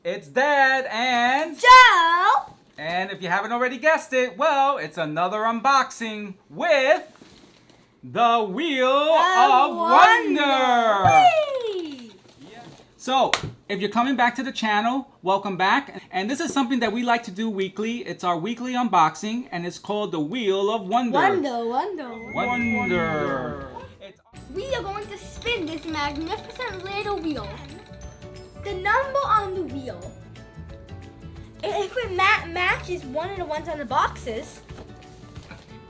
It's Dad and Joe! And if you haven't already guessed it, well, it's another unboxing with the Wheel of Wonder! Whee! So, if you're coming back to the channel, welcome back. And this is something that we like to do weekly. It's our weekly unboxing, and it's called the Wheel of Wonder. Wonder. We are going to spin this magnificent little wheel. The number on the wheel, if it matches one of the ones on the boxes,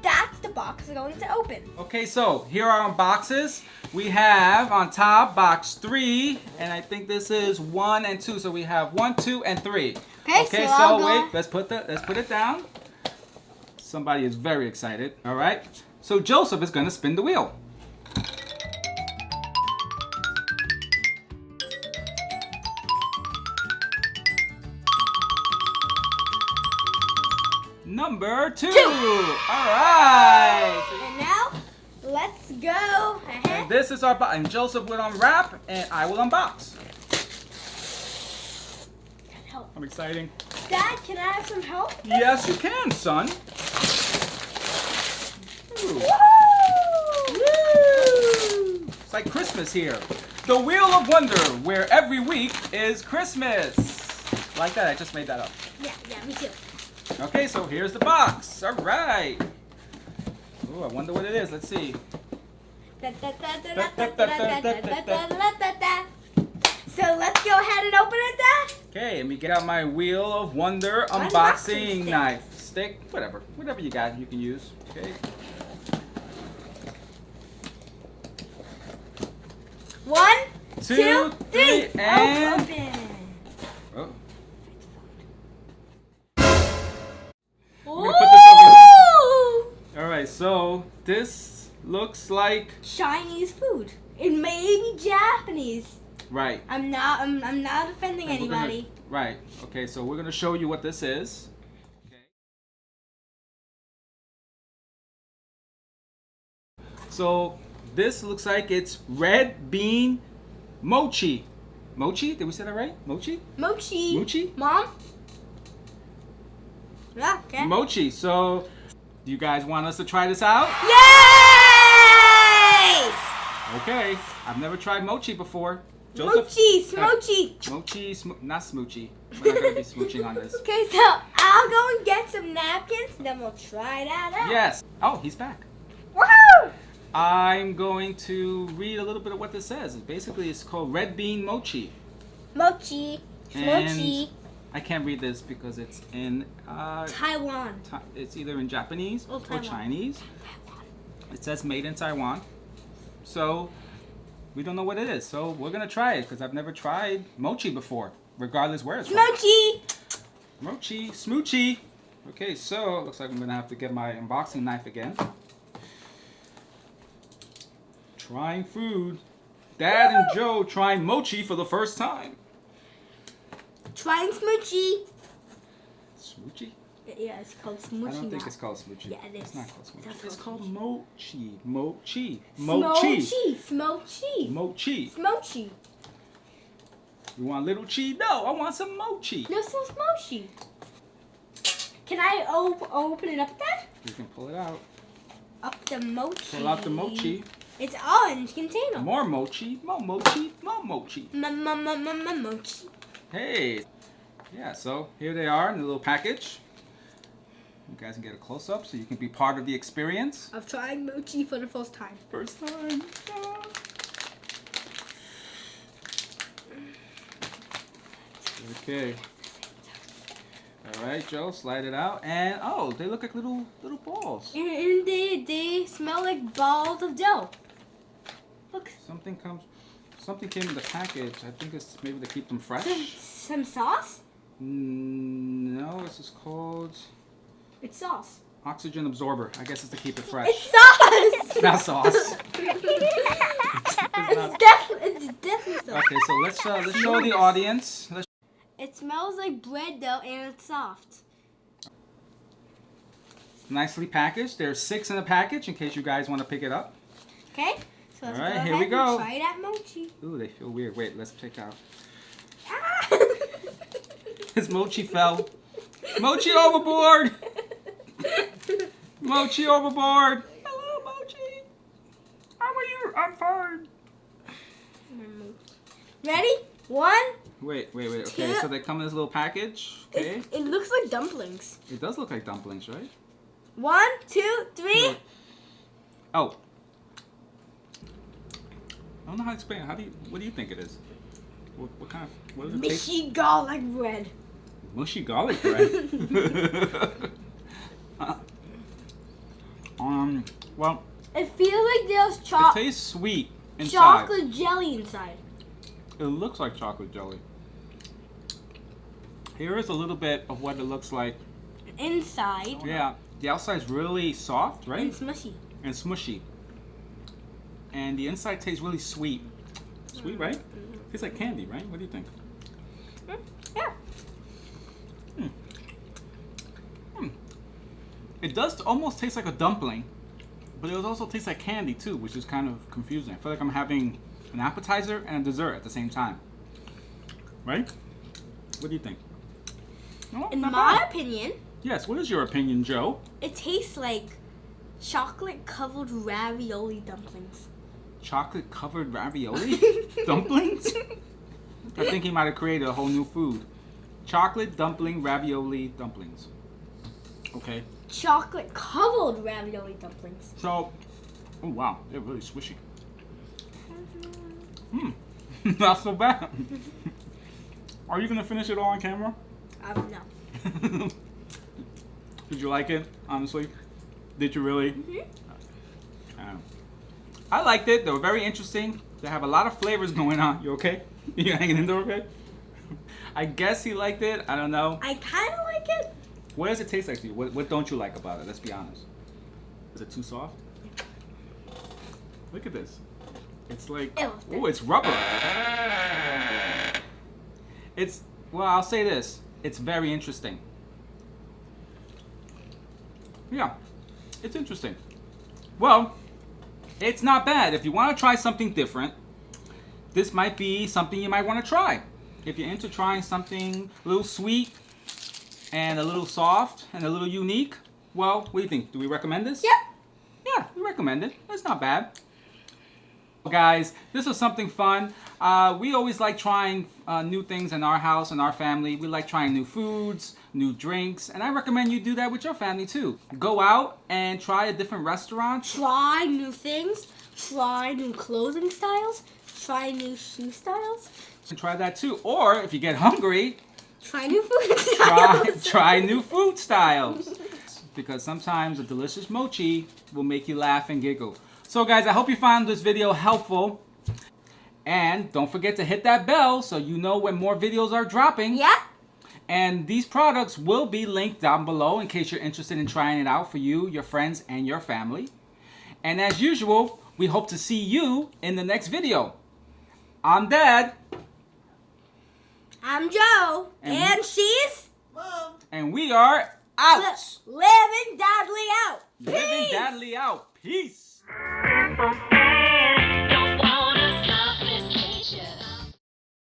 that's the box we're going to open. Okay, so here are our boxes. We have on top box 3, and I think this is 1 and 2. So we have 1, 2, and 3. Okay, so wait, let's put it down. Somebody is very excited. All right. So Joseph is going to spin the wheel. Number 2. All right. And now, let's go. And this is our box. And Joseph will unwrap, and I will unbox. Help. I'm excited. Dad, can I have some help? Yes, you can, son. Ooh. Woo! It's like Christmas here. The Wheel of Wonder, where every week is Christmas. Like that, I just made that up. Yeah, me too. Okay, so here's the box. All right. Oh, I wonder what it is. Let's see. So let's go ahead and open it, Dad. Okay, let me get out my Wheel of Wonder unboxing knife. Stick, whatever you got, you can use. Okay. 1, 2, 3, and open. oh. Ooh! Put this over here. All right, so this looks like Chinese food. It may be Japanese. right. I'm not offending And anybody. Right. Okay, so we're gonna show you what this is. Okay. So this looks like it's red bean mochi. Mochi? Did we say that right? Mochi? Mochi. Mochi? Mom? Yeah, okay. Mochi. So, do you guys want us to try this out? Yay! Okay. I've never tried mochi before. Joseph? Mochi, Not smoochy. We're not gonna be smooching on this. Okay, so I'll go and get some napkins, then we'll try that out. Yes. Oh, he's back. Woohoo! I'm going to read a little bit of what this says. Basically, it's called red bean mochi. Mochi. And Mochi. I can't read this because it's in Taiwan. it's either in Japanese or Taiwan. Chinese. It says made in Taiwan. So we don't know what it is. So we're gonna try it because I've never tried mochi before, regardless where it's from. Mochi. Mochi, smoochy. Okay, so it looks like I'm gonna have to get my unboxing knife again. Trying food. Dad and Joe trying mochi for the first time. Trying smoochy. Smoochy? Yeah, it's called smoochy. I don't think now. it's called smoochy. Yeah, it is. It's not called smoochy. It's It's called called mochi. Mochi. Smoochy. Mochi. Smoochy. You want little chi? No, I want some mochi. No, so smoochy. Can I open it up, Dad? You can pull it out. Up the mochi. Pull out the mochi. It's orange container. More mochi. More mochi. More mochi. Mochi. Hey. Yeah, so here they are in the little package. You guys can get a close-up so you can be part of the experience. Of trying mochi for the first time. First time. Okay. All right, Joe, slide it out. And, oh, they look like little balls. And they smell like balls of dough. Look. Something came in the package. I think it's maybe to keep them fresh. Some sauce? No, this is called It's sauce. oxygen absorber. I guess it's to keep it fresh. It's sauce! It's not sauce. It's definitely sauce. Okay, so let's show the audience. It smells like bread though, and it's soft. Nicely packaged. There's 6 in the package in case you guys want to pick it up. Okay, so let's All right, go here ahead we go. and try that mochi. Ooh, they feel weird. Wait, let's check out. Ah! His mochi fell. Mochi overboard! Mochi overboard! Hello, Mochi! How are you? I'm fine. Ready? 1. Wait. Okay, so they come in this little package. Okay. It looks like dumplings. It does look like dumplings, right? 1, 2, 3. Oh. I don't know how to explain it. What do you think it is? What kind of, what does it taste? Mushy garlic bread. Mushy garlic bread? Well, It feels like there's it tastes sweet inside. chocolate jelly inside. It looks like chocolate jelly. Here is a little bit of what it looks like. Inside. Yeah, the outside's really soft, right? And smushy. And smushy. And the inside tastes really sweet. Sweet, right? Tastes like candy, right? What do you think? Yeah. It does almost taste like a dumpling, but it also tastes like candy too, which is kind of confusing. I feel like I'm having an appetizer and a dessert at the same time. Right? What do you think? No, In not my bad. opinion, Yes, what is your opinion, Joe? it tastes like chocolate covered ravioli dumplings. Chocolate covered ravioli? Dumplings? I think he might have created a whole new food. Chocolate dumpling ravioli dumplings. Okay. Chocolate covered ravioli dumplings. So, oh wow, they're really swishy. Not so bad. Are you gonna finish it all on camera? No. Did you like it, honestly? Did you really? Mm-hmm. I liked it. They were very interesting. They have a lot of flavors going on. You okay? You hanging in there okay? I guess he liked it. I don't know. I kind of like it. What does it taste like to you? What don't you like about it? Let's be honest. Is it too soft? Look at this. It's like, oh, it's rubber. Well, I'll say this. It's very interesting. Yeah, it's interesting. Well, it's not bad. If you want to try something different, this might be something you might want to try. If you're into trying something a little sweet and a little soft and a little unique, well, what do you think? Do we recommend this? Yep. Yeah, we recommend it. It's not bad. Guys, this was something fun. We always like trying new things in our house and our family. We like trying new foods, new drinks, and I recommend you do that with your family too. Go out and try a different restaurant. Try new things. Try new clothing styles. Try new shoe styles. And try that too. Or if you get hungry, Try new food styles. try new food styles. Because sometimes a delicious mochi will make you laugh and giggle. So guys, I hope you found this video helpful. And don't forget to hit that bell so you know when more videos are dropping. Yep. And these products will be linked down below in case you're interested in trying it out for you, your friends, and your family. And as usual, we hope to see you in the next video. I'm Dad. I'm Joe. And she's Mom. And we are out. Living Dadly Out. Living Peace. Dadly out. Peace.